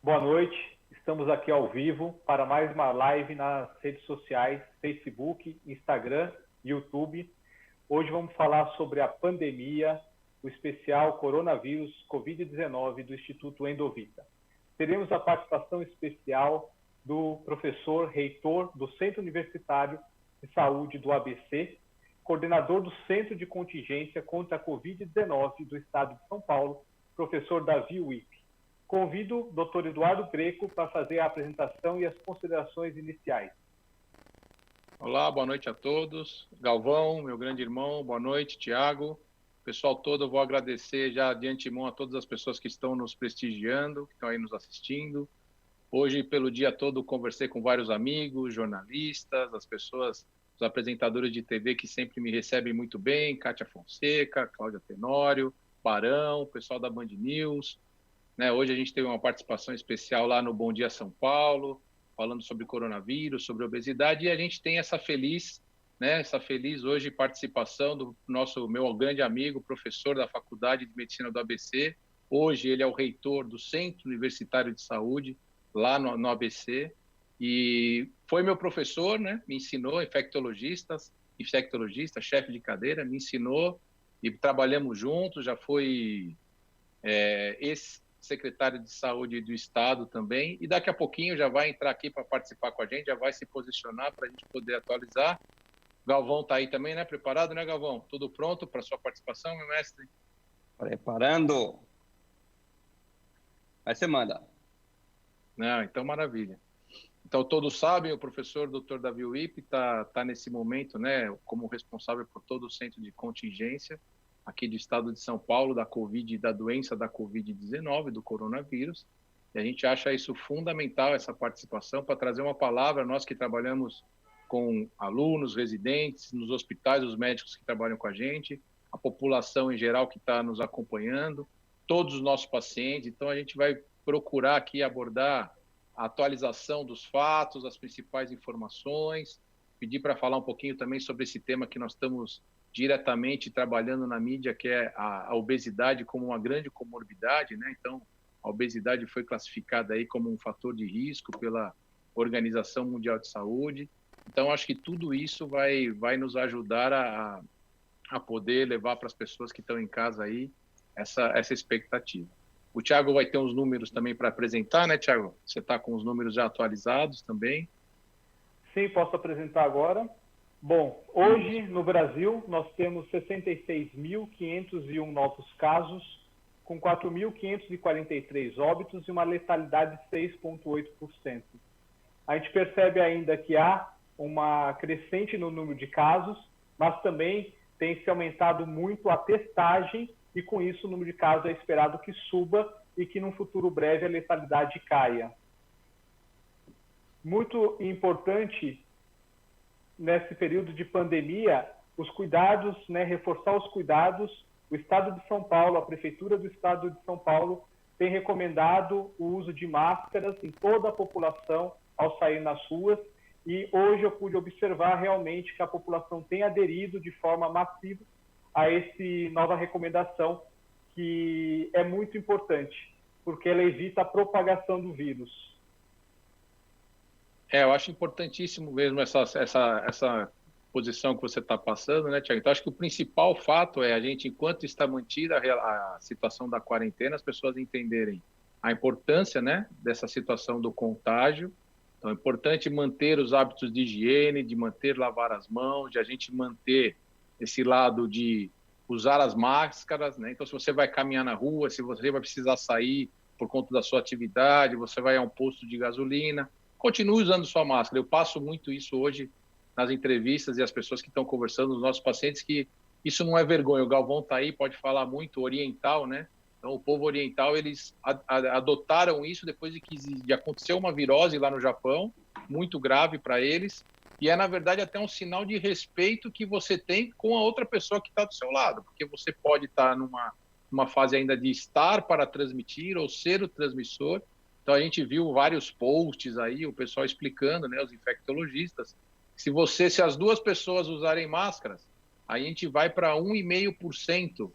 Boa noite, estamos aqui ao vivo para mais uma live nas redes sociais, Facebook, Instagram, YouTube. Hoje vamos falar sobre a pandemia, o especial Coronavírus Covid-19 do Instituto Endovita. Teremos a participação especial do professor reitor do Centro Universitário de Saúde do ABC, coordenador do Centro de Contingência contra a Covid-19 do Estado de São Paulo, professor Davi Wipp. Convido o Dr. Eduardo Greco para fazer a apresentação e as considerações iniciais. Olá, boa noite a todos. Galvão, meu grande irmão, boa noite, Tiago. Pessoal todo, eu vou agradecer já de antemão a todas as pessoas que estão nos prestigiando, que estão aí nos assistindo. Hoje, pelo dia todo, conversei com vários amigos, jornalistas, as pessoas, os apresentadores de TV que sempre me recebem muito bem, Kátia Fonseca, Cláudia Tenório, Barão, pessoal da Band News. Hoje a gente teve uma participação especial lá no Bom Dia São Paulo, falando sobre coronavírus, sobre obesidade, e a gente tem essa feliz hoje participação do meu grande amigo, professor da Faculdade de Medicina do ABC. Hoje ele é o reitor do Centro Universitário de Saúde, lá no ABC, e foi meu professor, né? Me ensinou, infectologista, chefe de cadeira, me ensinou, e trabalhamos juntos, já foi ex-secretário de Saúde do Estado também, e daqui a pouquinho já vai entrar aqui para participar com a gente, já vai se posicionar para a gente poder atualizar. Galvão está aí também, né? Preparado, né, Galvão? Tudo pronto para sua participação, meu mestre? Preparando. Aí você manda. Não, então maravilha. Então todos sabem, o professor Dr. Davi Wipp está nesse momento, né, como responsável por todo o centro de contingência aqui do estado de São Paulo da doença da Covid-19, do coronavírus. E a gente acha isso fundamental, essa participação, para trazer uma palavra, nós que trabalhamos com alunos, residentes, nos hospitais, os médicos que trabalham com a gente, a população em geral que está nos acompanhando, todos os nossos pacientes. Então, a gente vai procurar aqui abordar a atualização dos fatos, as principais informações, pedir para falar um pouquinho também sobre esse tema que nós estamos diretamente trabalhando na mídia, que é a obesidade como uma grande comorbidade, né? Então, a obesidade foi classificada aí como um fator de risco pela Organização Mundial de Saúde. Então, acho que tudo isso vai nos ajudar a poder levar para as pessoas que estão em casa aí essa expectativa. O Tiago vai ter uns números também para apresentar, né, Tiago? Você está com os números já atualizados também? Sim, posso apresentar agora. Bom, hoje no Brasil nós temos 66.501 novos casos, com 4.543 óbitos e uma letalidade de 6,8%. A gente percebe ainda que há uma crescente no número de casos, mas também tem se aumentado muito a testagem e com isso o número de casos é esperado que suba e que num futuro breve a letalidade caia. Muito importante nesse período de pandemia, os cuidados, reforçar os cuidados. O Estado de São Paulo, a Prefeitura do Estado de São Paulo tem recomendado o uso de máscaras em toda a população ao sair nas ruas, e hoje eu pude observar realmente que a população tem aderido de forma massiva a essa nova recomendação, que é muito importante, porque ela evita a propagação do vírus. Eu acho importantíssimo mesmo essa posição que você está passando, né, Tiago? Então, acho que o principal fato é a gente, enquanto está mantida a situação da quarentena, as pessoas entenderem a importância, né, dessa situação do contágio. Então, é importante manter os hábitos de higiene, de lavar as mãos, de a gente manter esse lado de usar as máscaras, né? Então, se você vai caminhar na rua, se você vai precisar sair por conta da sua atividade, você vai a um posto de gasolina, continue usando sua máscara. Eu passo muito isso hoje nas entrevistas e as pessoas que estão conversando, os nossos pacientes, que isso não é vergonha. O Galvão está aí, pode falar muito, oriental, né? Então, o povo oriental, eles adotaram isso depois de acontecer uma virose lá no Japão, muito grave para eles, e é, na verdade, até um sinal de respeito que você tem com a outra pessoa que está do seu lado, porque você pode estar numa fase ainda de estar para transmitir ou ser o transmissor. Então, a gente viu vários posts aí, o pessoal explicando, né, os infectologistas, se as duas pessoas usarem máscaras, a gente vai para 1,5%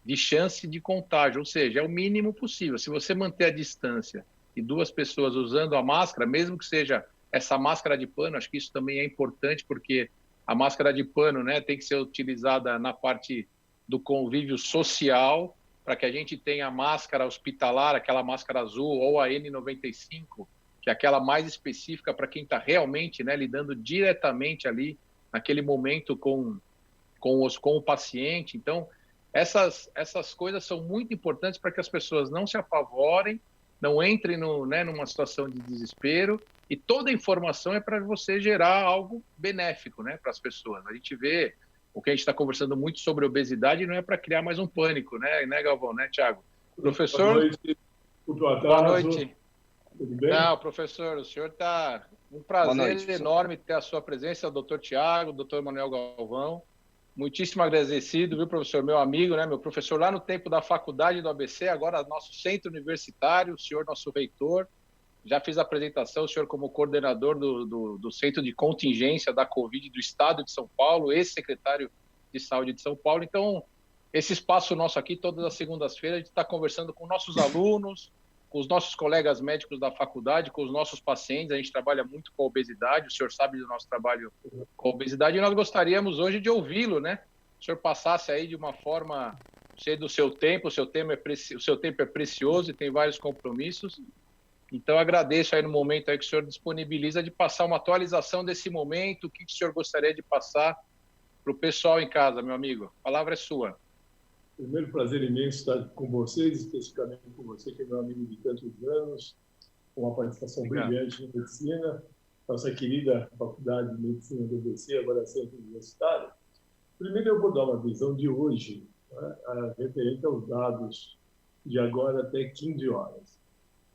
de chance de contágio, ou seja, é o mínimo possível. Se você manter a distância e 2 pessoas usando a máscara, mesmo que seja essa máscara de pano, acho que isso também é importante, porque a máscara de pano, né, tem que ser utilizada na parte do convívio social, para que a gente tenha a máscara hospitalar, aquela máscara azul, ou a N95, que é aquela mais específica para quem está realmente, né, lidando diretamente ali, naquele momento com o paciente. Então, essas coisas são muito importantes para que as pessoas não se apavorem, não entrem numa situação de desespero, e toda a informação é para você gerar algo benéfico, né, para as pessoas. A gente vê o que a gente está conversando muito sobre obesidade, não é para criar mais um pânico, né, Galvão, né, Thiago? Professor? Boa noite. Boa noite. Tudo bem? Não, professor, o senhor está... Um prazer enorme ter a sua presença, o doutor Thiago, o doutor Manuel Galvão. Muitíssimo agradecido, viu, professor? Meu amigo, né? Meu professor lá no tempo da faculdade do ABC, agora nosso centro universitário, o senhor, nosso reitor. Já fiz a apresentação, o senhor como coordenador do Centro de Contingência da Covid do Estado de São Paulo, ex-secretário de Saúde de São Paulo. Então, esse espaço nosso aqui, todas as segundas-feiras, a gente está conversando com nossos alunos, com os nossos colegas médicos da faculdade, com os nossos pacientes. A gente trabalha muito com a obesidade, o senhor sabe do nosso trabalho com a obesidade, e nós gostaríamos hoje de ouvi-lo, né? O senhor passasse aí de uma forma, sei do seu tempo, o seu tempo é precioso e tem vários compromissos. Então, agradeço aí no momento aí que o senhor disponibiliza de passar uma atualização desse momento, o que o senhor gostaria de passar para o pessoal em casa, meu amigo. A palavra é sua. Primeiro, prazer imenso estar com vocês, especificamente com você, que é meu amigo de tantos anos, com uma participação brilhante na medicina, nossa querida Faculdade de Medicina do ABC, agora Centro Universitário. Primeiro, eu vou dar uma visão de hoje, né, referente aos dados de agora até 15 horas.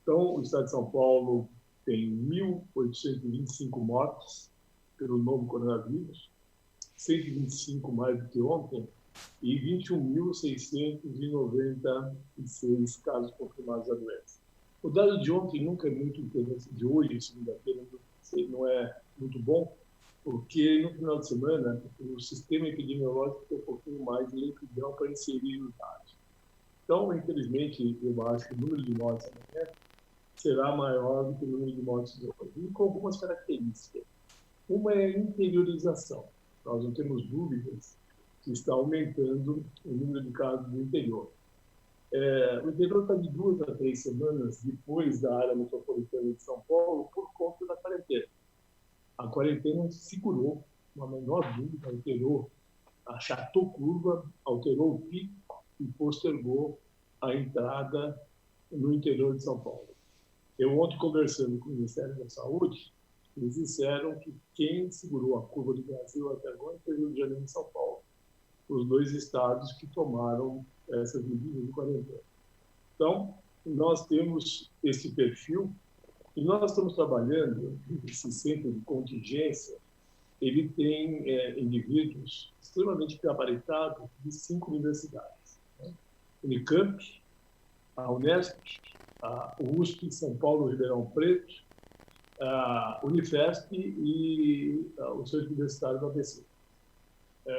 Então, o Estado de São Paulo tem 1.825 mortes pelo novo coronavírus, 125 mais do que ontem, e 21.696 casos confirmados da doença. O dado de ontem nunca é muito interessante, de hoje, segunda-feira, não é muito bom, porque no final de semana o sistema epidemiológico tem um pouquinho mais de lentidão para inserir os dados. Então, infelizmente, eu acho que o número de mortes amanhã será maior do que o número de mortes de hoje, e com algumas características. Uma é a interiorização. Nós não temos dúvidas que está aumentando o número de casos do interior. O interior está de 2 a 3 semanas depois da área metropolitana de São Paulo por conta da quarentena. A quarentena segurou, uma menor dúvida, alterou, achatou curva, alterou o pico e postergou a entrada no interior de São Paulo. Eu ontem, conversando com o Ministério da Saúde, eles disseram que quem segurou a curva do Brasil até agora foi o Rio de Janeiro e São Paulo, os 2 estados que tomaram essas medidas de quarentena. Então, nós temos esse perfil e nós estamos trabalhando, esse centro de contingência, ele tem indivíduos extremamente gabaritados de 5 universidades. Né? Unicamp, a Unesp, a USP, São Paulo, Ribeirão Preto, a Unifesp e o Centro Universitário do ABC.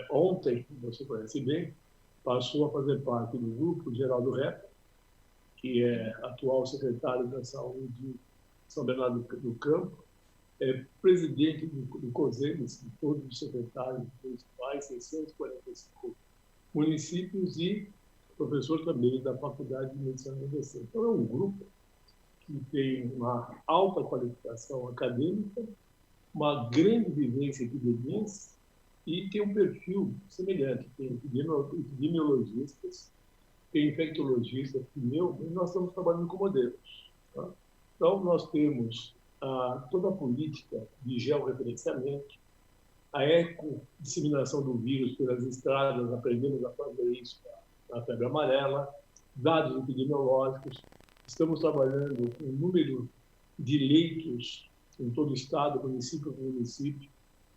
Ontem, você conhece bem, passou a fazer parte do grupo Geraldo Rep, que é atual secretário da Saúde de São Bernardo do Campo, é presidente do COSEMES, de todos os secretários dos mais 645 municípios e professor também da Faculdade de Medicina do ABC. Então, é um grupo que tem uma alta qualificação acadêmica, uma grande vivência epidemiense e tem um perfil semelhante. Tem epidemiologistas, tem infectologistas, e nós estamos trabalhando com modelos. Tá? Então, nós temos toda a política de georreferenciamento, a eco-disseminação do vírus pelas estradas, aprendemos a fazer isso na febre amarela, dados epidemiológicos. Estamos trabalhando com o número de leitos em todo o estado, município por município,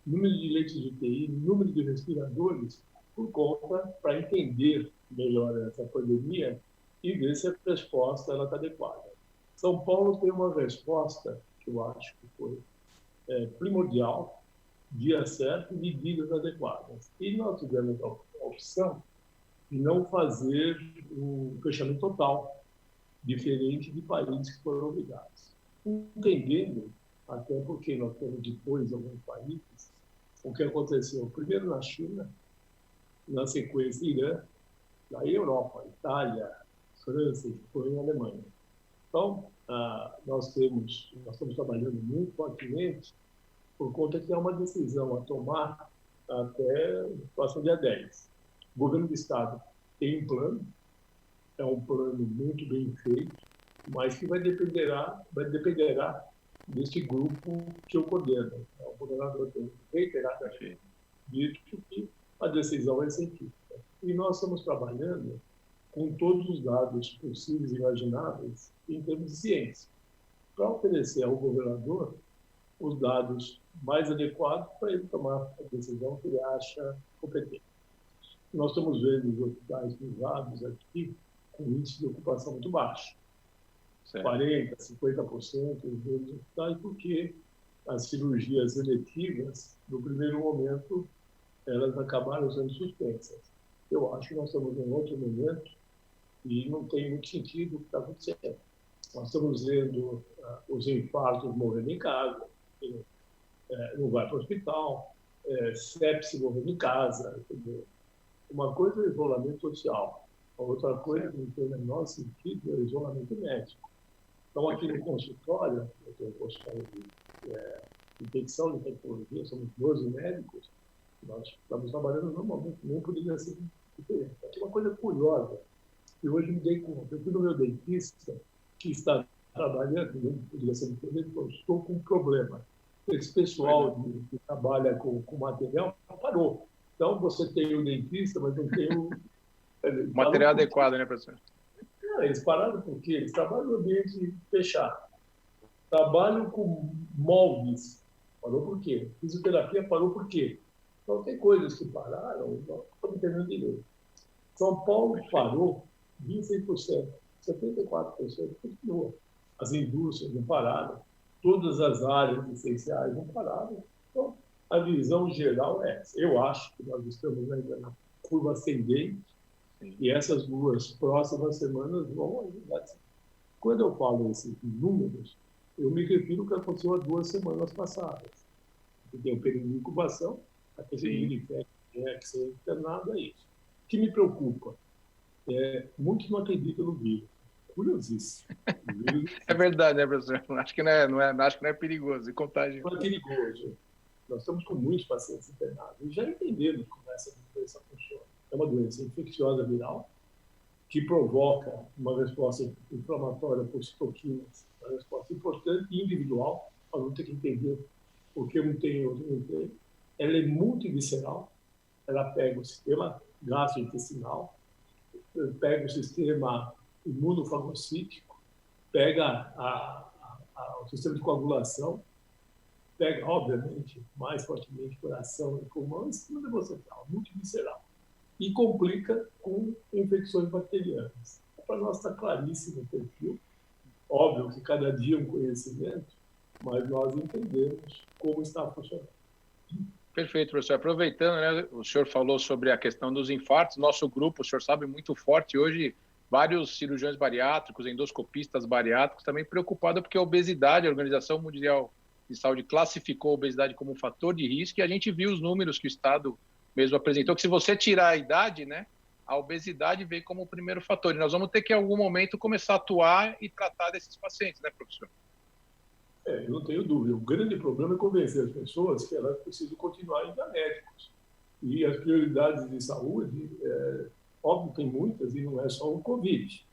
número de leitos de UTI, número de respiradores, por conta, para entender melhor essa pandemia e ver se a resposta está adequada. São Paulo tem uma resposta que eu acho que foi primordial, dia certo, medidas adequadas. E nós tivemos a opção de não fazer o fechamento total, diferente de países que foram obrigados. Entendendo, até porque nós temos depois alguns países, o que aconteceu primeiro na China, na sequência Irã, daí Europa, Itália, França, Espanha e Alemanha. Então, nós estamos trabalhando muito fortemente por conta que é uma decisão a tomar até o próximo dia 10. O governo do Estado tem um plano, é um plano muito bem feito, mas que vai dependerá deste grupo que eu coordeno. O governador tem reiteradamente dito que a decisão é científica. E nós estamos trabalhando com todos os dados possíveis e imagináveis em termos de ciência, para oferecer ao governador os dados mais adequados para ele tomar a decisão que ele acha competente. Nós estamos vendo os hospitais privados aqui com índice de ocupação muito baixo, certo. 40%, 50% dos hospitais, porque as cirurgias eletivas, no primeiro momento, elas acabaram sendo suspensas. Eu acho que nós estamos em outro momento e não tem muito sentido o que está acontecendo. Nós estamos vendo os infartos morrendo em casa, não vai para o hospital, sepse morrendo em casa. Entendeu? Uma coisa é o isolamento social, a outra coisa que não tem o menor sentido é o isolamento médico. Então, aqui no consultório, eu tenho um consultório de infecção de tecnologia, somos 12 médicos, nós estamos trabalhando normalmente, nem poderia ser diferente. Aqui uma coisa curiosa, que hoje me dei conta, eu fui no meu dentista, que está trabalhando, não poderia ser diferente, eu estou com um problema. Esse pessoal que trabalha com material parou. Então, você tem o dentista, mas não tem o... material adequado, né, professor? Não, eles pararam porque eles trabalham no ambiente fechado. Trabalham com moldes. Parou por quê? Fisioterapia parou por quê? Então, tem coisas que pararam, não estamos entendendo direito. São Paulo parou 26%, 74% continua. As indústrias não pararam, todas as áreas essenciais não pararam. Então, a visão geral é essa. Eu acho que nós estamos ainda na curva ascendente e essas duas próximas semanas vão ajudar. Quando eu falo esses números, eu me refiro ao que aconteceu há 2 semanas passadas. Tem um período de incubação, até que ser internado, é isso. O que me preocupa muitos não acreditam no vírus. Curiosíssimo. É verdade, né, professor? Acho que não é perigoso e contagioso. Não é perigoso. Nós estamos com muitos pacientes internados e já entendemos como essa doença funciona. É uma doença infecciosa viral que provoca uma resposta inflamatória por citoquinas, uma resposta importante e individual. Nós vamos ter que entender por que um tem e outro não tem. Ela é multivisceral, ela pega o sistema gastrointestinal, pega o sistema imunofagocítico, pega o sistema de coagulação, pega, obviamente, mais fortemente coração e pulmão e sistema nervoso central, multivisceral. E complica com infecções bacterianas. Para nós está claríssimo o perfil. Óbvio que cada dia um conhecimento, mas nós entendemos como está funcionando. Perfeito, professor. Aproveitando, né, o senhor falou sobre a questão dos infartos. Nosso grupo, o senhor sabe, muito forte hoje, vários cirurgiões bariátricos, endoscopistas bariátricos, também preocupados porque a obesidade, a Organização Mundial de Saúde classificou a obesidade como um fator de risco e a gente viu os números que o Estado mesmo apresentou, que se você tirar a idade, né, a obesidade vem como o primeiro fator. E nós vamos ter que, em algum momento, começar a atuar e tratar desses pacientes, né, professor? Eu não tenho dúvida. O grande problema é convencer as pessoas que elas precisam continuar indo a médicos. E as prioridades de saúde, óbvio, tem muitas e não é só o Covid.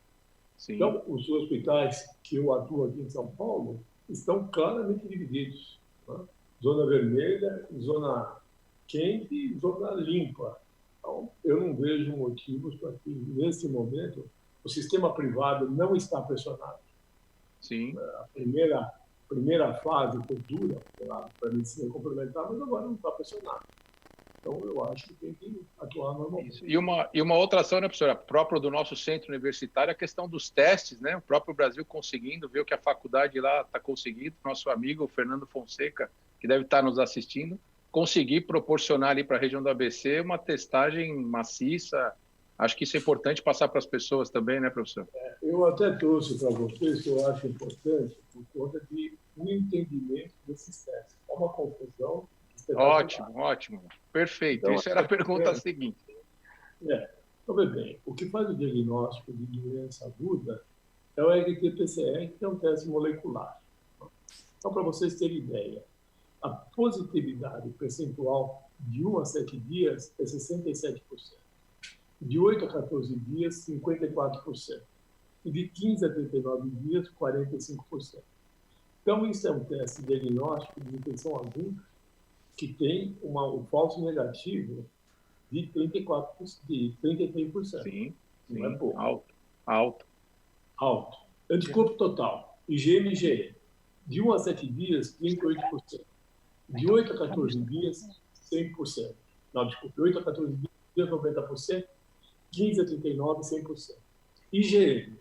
Sim. Então, os hospitais que eu atuo aqui em São Paulo estão claramente divididos. Né? Zona vermelha, zona quente e zona limpa. Então, eu não vejo motivos para que, nesse momento, o sistema privado não está pressionado. Sim. A primeira fase foi dura para a medicina complementar, mas agora não está pressionado. Então, eu acho que tem que atuar normalmente. Isso. E uma outra ação, né, professora, própria do nosso centro universitário, a questão dos testes, né? O próprio Brasil conseguindo, ver o que a faculdade lá está conseguindo, nosso amigo Fernando Fonseca, que deve estar nos assistindo, conseguir proporcionar ali para a região do ABC uma testagem maciça, Acho que isso é importante passar para as pessoas também, né, professor? Eu até trouxe para vocês, que eu acho importante, por conta de um entendimento desses testes. Há uma confusão. Ótimo. Perfeito. Então, Isso era a pergunta seguinte. Então, bem, o que faz o diagnóstico de doença aguda é o RT-PCR, que é um teste molecular. Então, para vocês terem ideia, a positividade percentual de 1 a 7 dias é 67%. De 8 a 14 dias, 54%. E de 15 a 39 dias, 45%. Então, isso é um teste diagnóstico de infecção aguda que tem um falso negativo de 33%. Sim. Não é pouco. Alto. Anticorpo total, IgM e IgE. De 1 a 7 dias, 38%. De 8 a 14 dias, 100%. Não, desculpe, 8 a 14 dias, 90%. 15 a 39, 100%. IgM,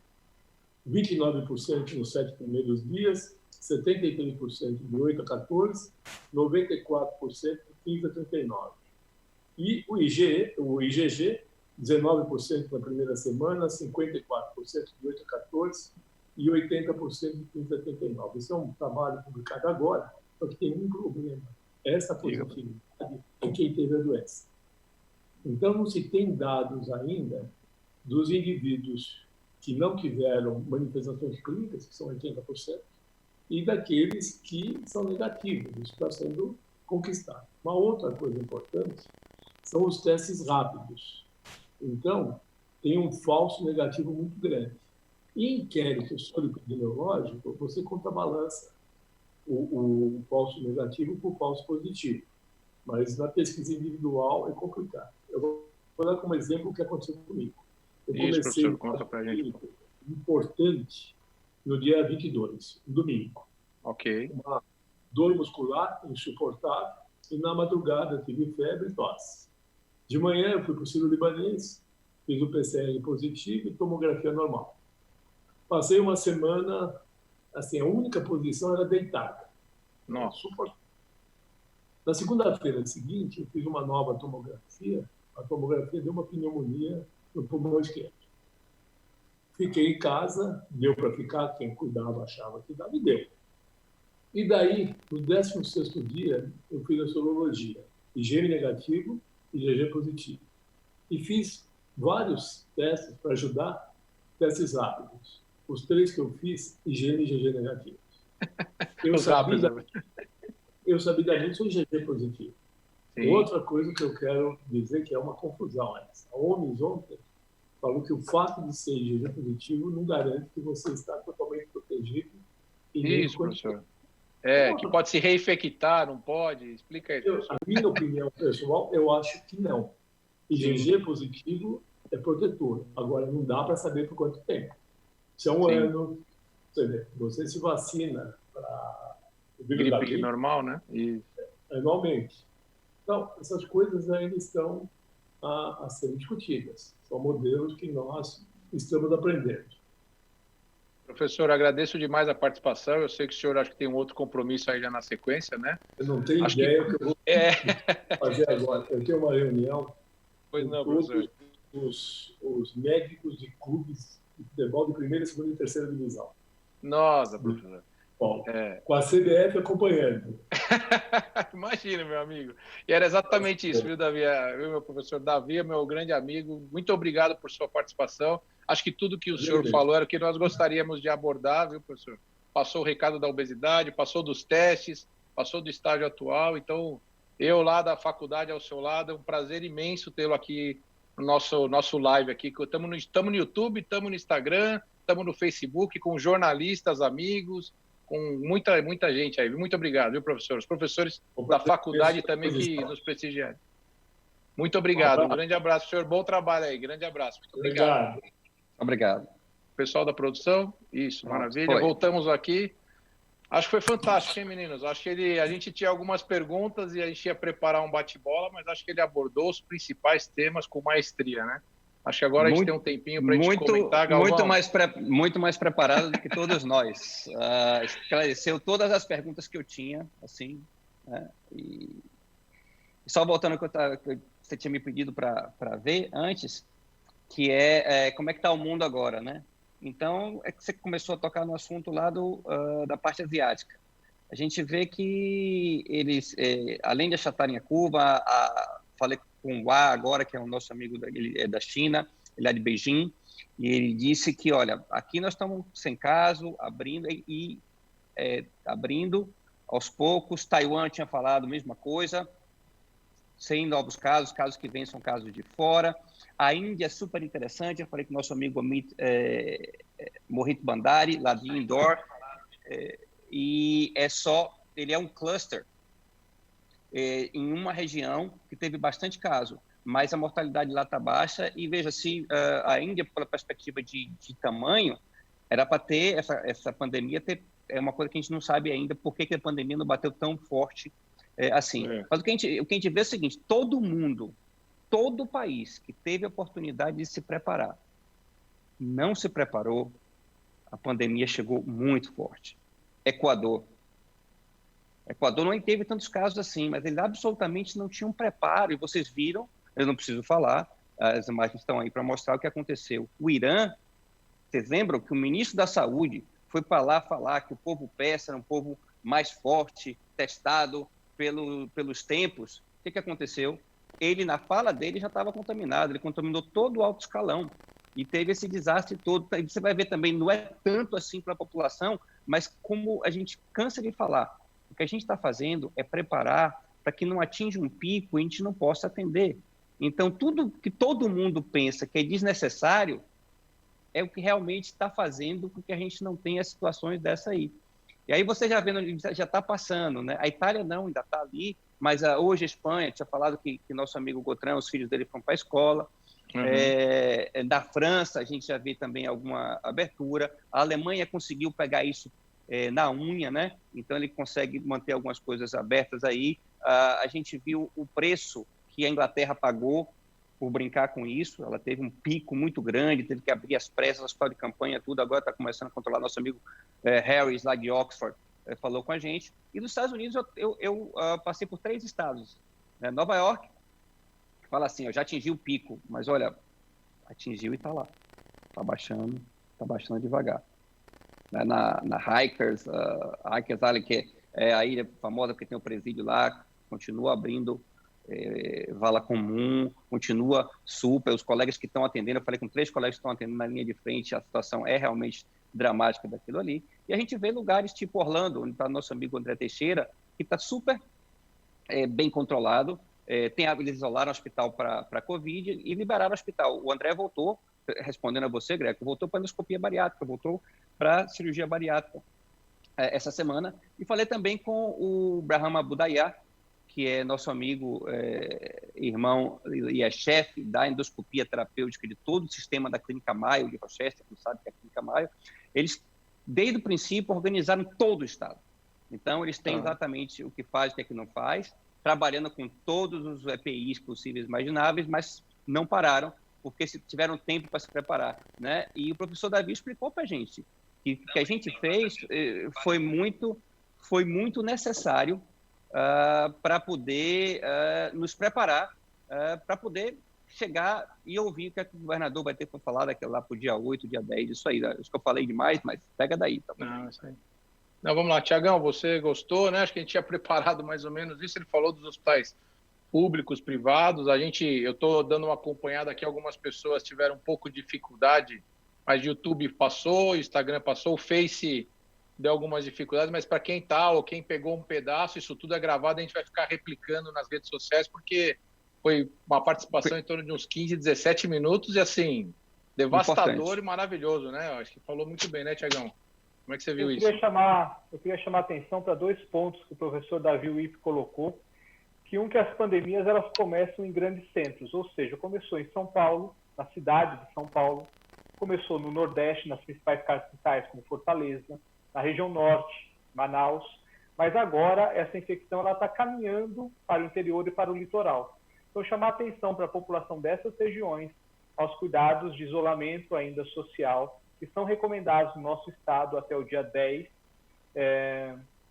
29% nos 7 primeiros dias, 73% de 8 a 14, 94% de 15 a 39. E o IgG, 19% na primeira semana, 54% de 8 a 14 e 80% de 15 a 39. Esse é um trabalho publicado agora, só que tem um problema. Essa positividade em quem teve a doença. Então, não se tem dados ainda dos indivíduos que não tiveram manifestações clínicas, que são 80%, e daqueles que são negativos. Isso está sendo conquistado. Uma outra coisa importante são os testes rápidos. Então, tem um falso negativo muito grande. Em inquérito soro-epidemiológico, você contrabalança o falso negativo por falso positivo. Mas na pesquisa individual é complicado. Eu vou dar como exemplo o que aconteceu comigo. Eu comecei professor, conta pra gente. Importante no dia 22, domingo. Ok. Uma dor muscular insuportável e na madrugada tive febre e tosse. De manhã eu fui para o Sírio-Libanês, fiz o PCR positivo e tomografia normal. Passei uma semana, assim, a única posição era deitada. Nossa. Na segunda-feira seguinte, eu fiz uma nova tomografia. A tomografia deu uma pneumonia no pulmão esquerdo. Fiquei em casa, deu para ficar, quem cuidava achava que dava e deu. E daí, no 16º dia, eu fiz a sorologia, IgM negativo e IgG positivo. E fiz vários testes para ajudar, testes rápidos. Os 3 que eu fiz, IgM e IgG negativos. Eu sabidamente sou IgG positivo. Sim. Outra coisa que eu quero dizer que é uma confusão. A OMS ontem falou que o fato de ser IgG positivo não garante que você está totalmente protegido. Isso, professor. Que pode se reinfectar, não pode? Explica aí. A minha opinião pessoal, eu acho que não. IgG positivo é protetor. Agora, não dá para saber por quanto tempo. Se é um ano, você se vacina para gripe normal, né? Anualmente. Então, essas coisas ainda estão a serem discutidas. São modelos que nós estamos aprendendo. Professor, agradeço demais a participação. Eu sei que o senhor acho que tem um outro compromisso aí já na sequência, né? Eu não tenho ideia o que eu vou fazer agora. Eu tenho uma reunião com todos os médicos de clubes de futebol de primeira, segunda e terceira divisão. Nossa, professor. Bom, com a CBF acompanhando. Imagina, meu amigo. E era exatamente isso, viu, Davi? Meu professor Davi, meu grande amigo. Muito obrigado por sua participação. Acho que tudo que o senhor falou era o que nós gostaríamos de abordar, viu, professor? Passou o recado da obesidade, passou dos testes, passou do estágio atual. Então, eu lá da faculdade ao seu lado, é um prazer imenso tê-lo aqui no nosso live aqui. Estamos no YouTube, estamos no Instagram, estamos no Facebook com jornalistas, amigos, com muita gente aí. Muito obrigado, viu, professor? Os professores da faculdade também que nos prestigiaram. Muito obrigado. Um grande abraço, senhor. Bom trabalho aí. Grande abraço. Muito obrigado. Obrigado. Pessoal da produção, isso, maravilha. Voltamos aqui. Acho que foi fantástico, hein, meninos? Acho que a gente tinha algumas perguntas e a gente ia preparar um bate-bola, mas acho que ele abordou os principais temas com maestria, né? Acho que agora a gente tem um tempinho para a gente comentar, Galvão. Muito mais preparado do que todos nós. Esclareceu todas as perguntas que eu tinha, assim, né? E só voltando ao que você tinha me pedido para ver antes, que é como é que está o mundo agora, né? Então, é que você começou a tocar no assunto lá da parte asiática. A gente vê que eles, além de achatarem a curva, falei com o A agora, que é o nosso amigo ele é da China, ele é de Beijing, e ele disse que, olha, aqui nós estamos sem caso, abrindo abrindo aos poucos. Taiwan tinha falado a mesma coisa, sem novos casos, casos que vêm são casos de fora. A Índia é super interessante, eu falei com o nosso amigo Mohit Bhandari, lá de Indore, e ele é um cluster em uma região que teve bastante caso, mas a mortalidade lá está baixa. E veja, se a Índia, pela perspectiva de tamanho, era para ter essa pandemia, é uma coisa que a gente não sabe ainda, por que a pandemia não bateu tão forte assim. Mas o que a gente vê é o seguinte: todo o país que teve a oportunidade de se preparar, não se preparou, a pandemia chegou muito forte. Equador não teve tantos casos assim, mas eles absolutamente não tinham preparo, e vocês viram, eu não preciso falar, as imagens estão aí para mostrar o que aconteceu. O Irã, vocês lembram que o ministro da Saúde foi para lá falar que o povo persa era um povo mais forte, testado pelos tempos. O que aconteceu? Ele, na fala dele, já estava contaminado, ele contaminou todo o alto escalão, e teve esse desastre todo. Você vai ver também, não é tanto assim para a população, mas como a gente cansa de falar, o que a gente está fazendo é preparar para que não atinja um pico e a gente não possa atender. Então, tudo que todo mundo pensa que é desnecessário é o que realmente está fazendo com que a gente não tenha situações dessa aí. E aí você já vendo, já está passando, né? A Itália não, ainda está ali, mas hoje a Espanha, tinha falado que nosso amigo Gotran, os filhos dele foram para a escola. Da França, a gente já vê também alguma abertura. A Alemanha conseguiu pegar isso na unha, né? Então ele consegue manter algumas coisas abertas aí. A gente viu o preço que a Inglaterra pagou por brincar com isso. Ela teve um pico muito grande, teve que abrir as pressas, hospital de campanha, tudo. Agora está começando a controlar. Nosso amigo Harris, lá de Oxford, falou com a gente. E nos Estados Unidos, eu passei por 3 estados. Né? Nova York, fala assim, já atingiu o pico, mas olha, atingiu e está lá. Está baixando devagar. Na Rikers Island, que é a ilha famosa porque tem o presídio lá, continua abrindo vala comum, continua super. Os colegas que estão atendendo, eu falei com 3 colegas que estão atendendo na linha de frente, a situação é realmente dramática daquilo ali. E a gente vê lugares tipo Orlando, onde está nosso amigo André Teixeira, que está super bem controlado. Eles isolaram o hospital para Covid e liberaram o hospital. O André voltou, respondendo a você, Greco, voltou para endoscopia bariátrica, voltou para cirurgia bariátrica essa semana. E falei também com o Brahma Budaya, que é nosso amigo, irmão e é chefe da endoscopia terapêutica de todo o sistema da Clínica Mayo de Rochester, que não sabe que é a Clínica Mayo. Eles, desde o princípio, organizaram todo o estado. Então, eles têm exatamente o que faz e o que é que não faz, trabalhando com todos os EPIs possíveis e imagináveis, mas não pararam, porque tiveram tempo para se preparar. Né? E o professor Davi explicou para a gente que o que a gente fez foi muito necessário para poder nos preparar para poder chegar e ouvir o que o governador vai ter para falar daquela lá para o dia 8, dia 10, isso aí. Acho que eu falei demais, mas pega daí. Tá? Não, isso aí. Não, vamos lá, Tiagão, você gostou, né? Acho que a gente tinha preparado mais ou menos isso. Ele falou dos hospitais públicos, privados. Eu estou dando uma acompanhada aqui, algumas pessoas tiveram um pouco de dificuldade, mas o YouTube passou, o Instagram passou, o Face deu algumas dificuldades, mas para quem tá ou quem pegou um pedaço, isso tudo é gravado, a gente vai ficar replicando nas redes sociais, porque foi uma participação em torno de uns 15, 17 minutos e assim, devastador importante. E maravilhoso, né? Acho que falou muito bem, né, Tiagão? Como é que você viu isso? Eu queria chamar a atenção para 2 pontos que o professor Davi Wip colocou, que as pandemias elas começam em grandes centros, ou seja, começou em São Paulo, na cidade de São Paulo, começou no Nordeste, nas principais capitais como Fortaleza, na região Norte, Manaus, mas agora essa infecção está caminhando para o interior e para o litoral. Então, chamar a atenção para a população dessas regiões aos cuidados de isolamento ainda social, que são recomendados no nosso estado até o dia 10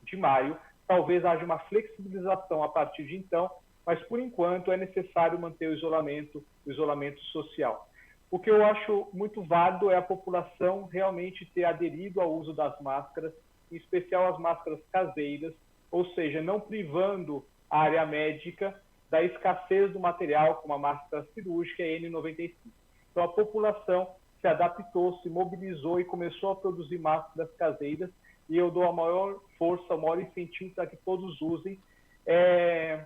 de maio. Talvez haja uma flexibilização a partir de então, mas, por enquanto, é necessário manter o isolamento social. O que eu acho muito válido é a população realmente ter aderido ao uso das máscaras, em especial as máscaras caseiras, ou seja, não privando a área médica da escassez do material, como a máscara cirúrgica e N95. Então, a população se adaptou, se mobilizou e começou a produzir máscaras caseiras, e eu dou a maior força, o maior incentivo para que todos usem. É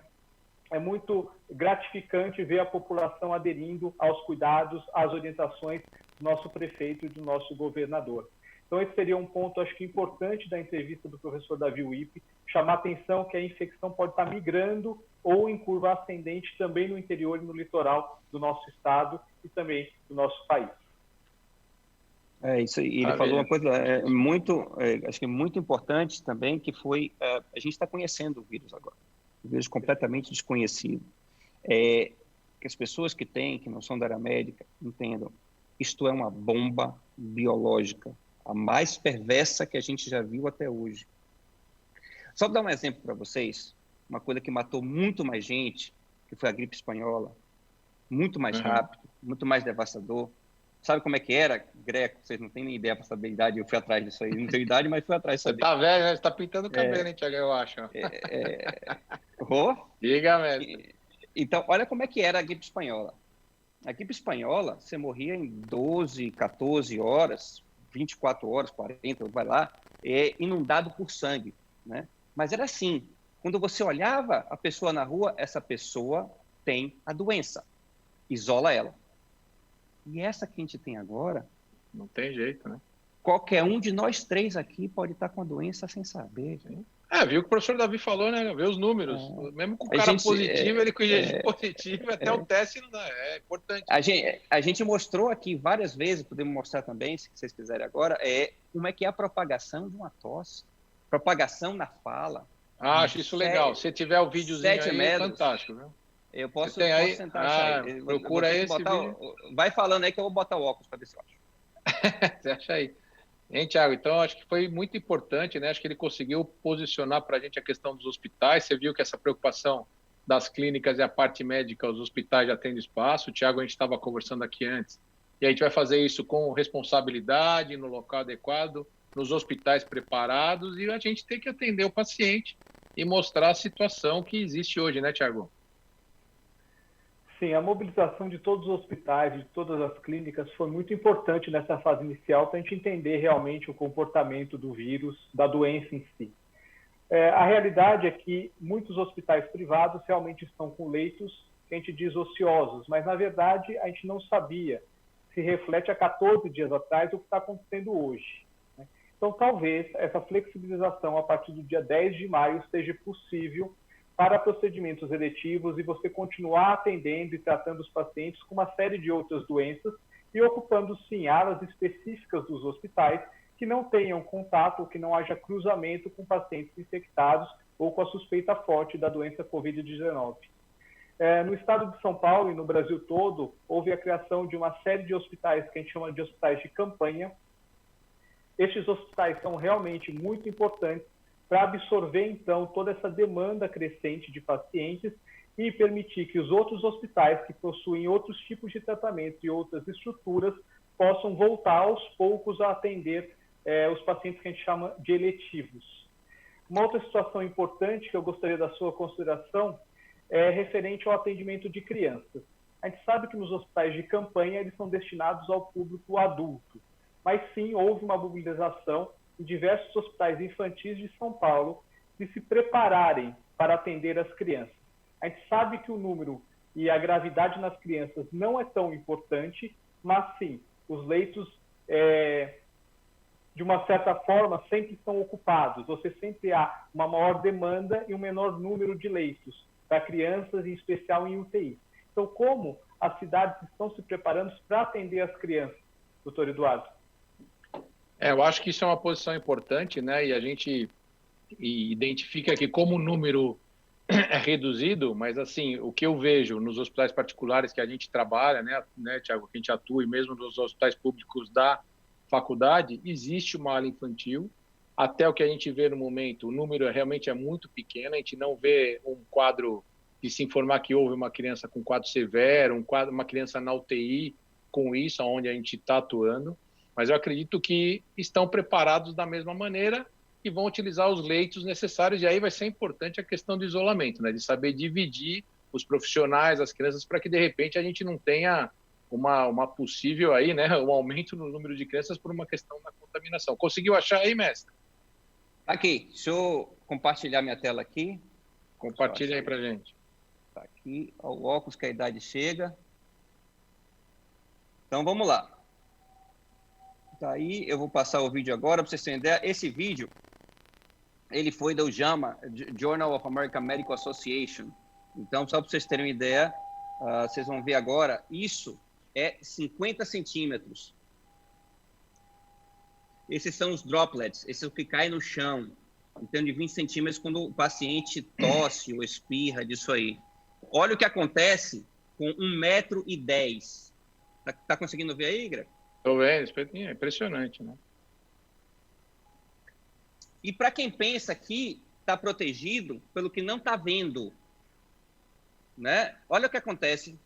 muito gratificante ver a população aderindo aos cuidados, às orientações do nosso prefeito e do nosso governador. Então, esse seria um ponto, acho que, importante da entrevista do professor Davi Wippe, chamar a atenção que a infecção pode estar migrando ou em curva ascendente também no interior e no litoral do nosso estado e também do nosso país. É isso aí. Ele falou uma coisa acho que muito importante também, que foi, a gente está conhecendo o vírus agora, o vírus completamente desconhecido. Que as pessoas que não são da área médica, entendam, isto é uma bomba biológica, a mais perversa que a gente já viu até hoje. Só para dar um exemplo para vocês, uma coisa que matou muito mais gente, que foi a gripe espanhola, muito mais rápido, muito mais devastador. Sabe como é que era, Greco? Vocês não têm nem ideia para saber a idade, eu fui atrás disso aí. Não tenho idade, mas fui atrás disso aí. Você tá velho, né? Você tá pintando o cabelo, hein, Thiago, eu acho. Diga, mestre. Então, olha como é que era a gripe espanhola. A gripe espanhola, você morria em 12, 14 horas, 24 horas, 40, vai lá, inundado por sangue, né? Mas era assim, quando você olhava a pessoa na rua, essa pessoa tem a doença, isola ela. E essa que a gente tem agora... Não tem jeito, né? Qualquer um de nós três aqui pode estar com a doença sem saber. Viu? Viu o que o professor Davi falou, né? Vê os números. Mesmo com o cara positivo, ele com IgG positivo, até o teste não dá. É importante. A gente mostrou aqui várias vezes, podemos mostrar também, se vocês quiserem agora, como é que é a propagação de uma tosse. Propagação na fala. Acho isso legal. Se tiver o videozinho aí, metros, fantástico, viu? Eu posso tentar aí? Procura esse vídeo. Vai falando aí que eu vou botar o óculos para ver se eu acho. Você acha aí? Hein, Thiago? Então, acho que foi muito importante, né? Acho que ele conseguiu posicionar para a gente a questão dos hospitais. Você viu que essa preocupação das clínicas e a parte médica, os hospitais já tendo espaço. O Thiago, a gente estava conversando aqui antes. E a gente vai fazer isso com responsabilidade, no local adequado, nos hospitais preparados, e a gente tem que atender o paciente e mostrar a situação que existe hoje, né, Thiago? Sim, a mobilização de todos os hospitais, de todas as clínicas, foi muito importante nessa fase inicial para a gente entender realmente o comportamento do vírus, da doença em si. A realidade é que muitos hospitais privados realmente estão com leitos que a gente diz ociosos, mas na verdade a gente não sabia, se reflete há 14 dias atrás o que está acontecendo hoje. Então talvez essa flexibilização a partir do dia 10 de maio seja possível para procedimentos eletivos e você continuar atendendo e tratando os pacientes com uma série de outras doenças e ocupando, sim, áreas específicas dos hospitais que não tenham contato, que não haja cruzamento com pacientes infectados ou com a suspeita forte da doença Covid-19. No estado de São Paulo e no Brasil todo, houve a criação de uma série de hospitais que a gente chama de hospitais de campanha. Estes hospitais são realmente muito importantes para absorver, então, toda essa demanda crescente de pacientes e permitir que os outros hospitais que possuem outros tipos de tratamento e outras estruturas possam voltar aos poucos a atender os pacientes que a gente chama de eletivos. Uma outra situação importante que eu gostaria da sua consideração é referente ao atendimento de crianças. A gente sabe que nos hospitais de campanha eles são destinados ao público adulto, mas sim houve uma mobilização em diversos hospitais infantis de São Paulo de se prepararem para atender as crianças. A gente sabe que o número e a gravidade nas crianças não é tão importante, mas sim, os leitos, de uma certa forma, sempre estão ocupados. Você sempre há uma maior demanda e um menor número de leitos para crianças, em especial em UTI. Então, como as cidades estão se preparando para atender as crianças, doutor Eduardo? Eu acho que isso é uma posição importante, né? E a gente identifica que como o número é reduzido, mas assim, o que eu vejo nos hospitais particulares que a gente trabalha, né, Thiago, que a gente atua, e mesmo nos hospitais públicos da faculdade, existe uma ala infantil. Até o que a gente vê no momento, o número realmente é muito pequeno, a gente não vê um quadro de se informar que houve uma criança com quadro severo, uma criança na UTI, com isso, onde a gente está atuando, mas eu acredito que estão preparados da mesma maneira e vão utilizar os leitos necessários, e aí vai ser importante a questão do isolamento, né? De saber dividir os profissionais, as crianças, para que, de repente, a gente não tenha uma possível aí, né, um aumento no número de crianças por uma questão da contaminação. Conseguiu achar aí, mestre? Aqui, deixa eu compartilhar minha tela aqui. Compartilha aí para a gente. Tá aqui, o óculos que a idade chega. Então, vamos lá. Daí, eu vou passar o vídeo agora, para vocês terem ideia. Esse vídeo, ele foi do JAMA, Journal of American Medical Association. Então, só para vocês terem uma ideia, vocês vão ver agora, isso é 50 centímetros. Esses são os droplets, esse é o que cai no chão. Então, de 20 centímetros quando o paciente tosse ou espirra disso aí. Olha o que acontece com 1,10 m. Tá conseguindo ver aí, Greg? Estou vendo, é impressionante, né? E para quem pensa que está protegido pelo que não está vendo, né? Olha o que acontece.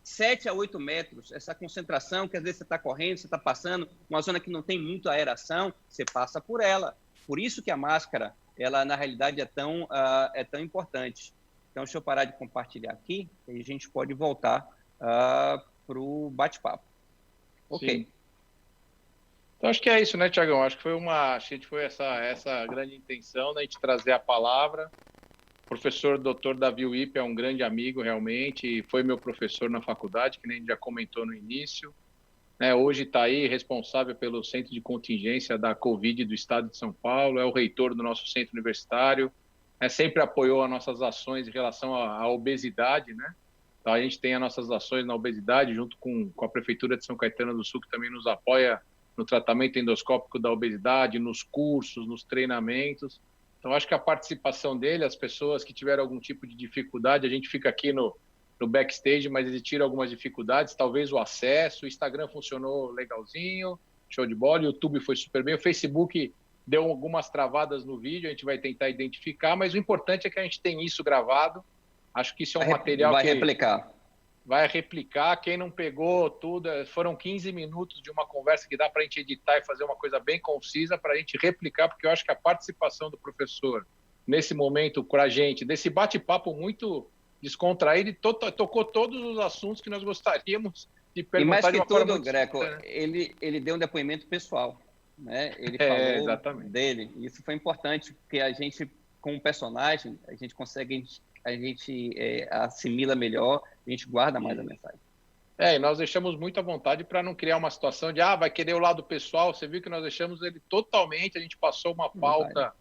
7 a 8 metros, essa concentração, que às vezes você está correndo, você está passando, uma zona que não tem muita aeração, você passa por ela. Por isso que a máscara, ela na realidade é tão importante. Então, deixa eu parar de compartilhar aqui, e a gente pode voltar para o bate-papo. Ok. Sim. Então, acho que é isso, né, Tiagão? Acho que foi essa grande intenção, né, de trazer a palavra. O professor Dr. Davi Wippe é um grande amigo, realmente, foi meu professor na faculdade, que nem a gente já comentou no início. Né, hoje está aí responsável pelo centro de contingência da Covid do estado de São Paulo, é o reitor do nosso centro universitário, sempre apoiou as nossas ações em relação à obesidade, né? Então, a gente tem as nossas ações na obesidade, junto com a Prefeitura de São Caetano do Sul, que também nos apoia no tratamento endoscópico da obesidade, nos cursos, nos treinamentos. Então, acho que a participação dele, as pessoas que tiveram algum tipo de dificuldade, a gente fica aqui no backstage, mas ele tira algumas dificuldades, talvez o acesso, o Instagram funcionou legalzinho, show de bola, o YouTube foi super bem, o Facebook deu algumas travadas no vídeo, a gente vai tentar identificar, mas o importante é que a gente tem isso gravado. Acho que isso é um material que vai replicar. Quem não pegou tudo, foram 15 minutos de uma conversa que dá para a gente editar e fazer uma coisa bem concisa para a gente replicar, porque eu acho que a participação do professor nesse momento para a gente, desse bate-papo muito descontraído, tocou todos os assuntos que nós gostaríamos de perguntar. E mais que tudo, Greco, ele deu um depoimento pessoal, né? Ele falou exatamente dele. Isso foi importante, porque a gente, com o personagem, a gente consegue, assimila melhor, a gente guarda mais a mensagem. E nós deixamos muito à vontade para não criar uma situação de, vai querer o lado pessoal. Você viu que nós deixamos ele totalmente, a gente passou uma pauta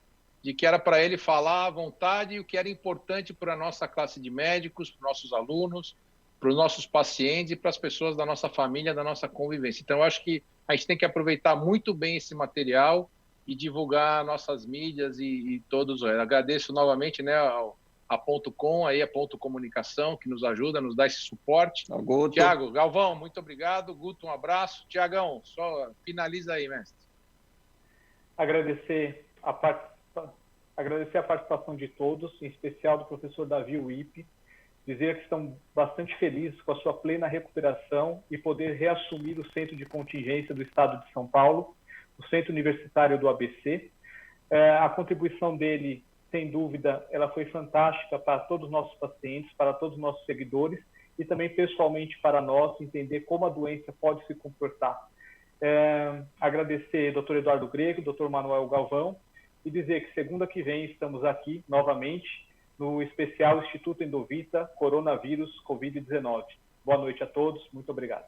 de que era para ele falar à vontade e o que era importante para a nossa classe de médicos, para os nossos alunos, para os nossos pacientes e para as pessoas da nossa família, da nossa convivência. Então, eu acho que a gente tem que aproveitar muito bem esse material e divulgar nossas mídias e todos. Eu agradeço novamente, né, a .com, aí a Ponto Comunicação, que nos ajuda, nos dá esse suporte. Tiago, Galvão, muito obrigado. Guto, um abraço. Tiagão, só finaliza aí, mestre. Agradecer a participação de todos, em especial do professor Davi Wippe, dizer que estão bastante felizes com a sua plena recuperação e poder reassumir o centro de contingência do estado de São Paulo, o centro universitário do ABC. A contribuição dele, sem dúvida, ela foi fantástica para todos os nossos pacientes, para todos os nossos seguidores e também pessoalmente para nós, entender como a doença pode se comportar. Agradecer ao Dr. Eduardo Grego, Dr. Manuel Galvão, e dizer que segunda que vem estamos aqui novamente no especial Instituto Endovita Coronavírus Covid-19. Boa noite a todos, muito obrigado.